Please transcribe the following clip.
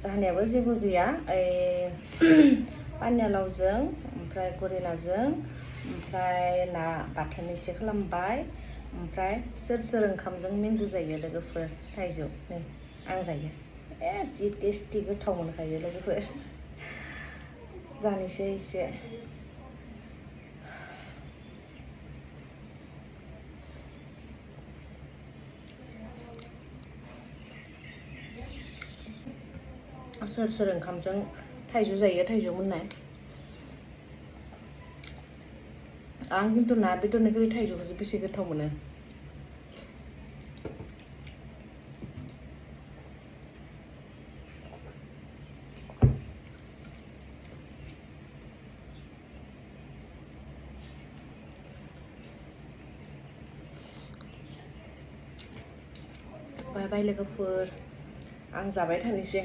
जाहानियाबो जेबो गैया पानिलावजों ओमफ्राय गरिनाजों ओमफ्राय ना बाथोन एसे खालामबाय ओमफ्राय सोर ओंखामजों मेंगु जायो लोगोफोर थाइजौ नै आं जायो जि टेस्टि गोथाव मोनखायो लोगोफोर जानोसै एसे सोर ओंखामजों थाइजौ जायो थाइजौ मोननाय आं खिन्थु ना बेदरनिख्रुइ थाइजौखौसो बेसे गोथाव मोनो बाय बाय लोगोफोर आं जाबाय थानोसै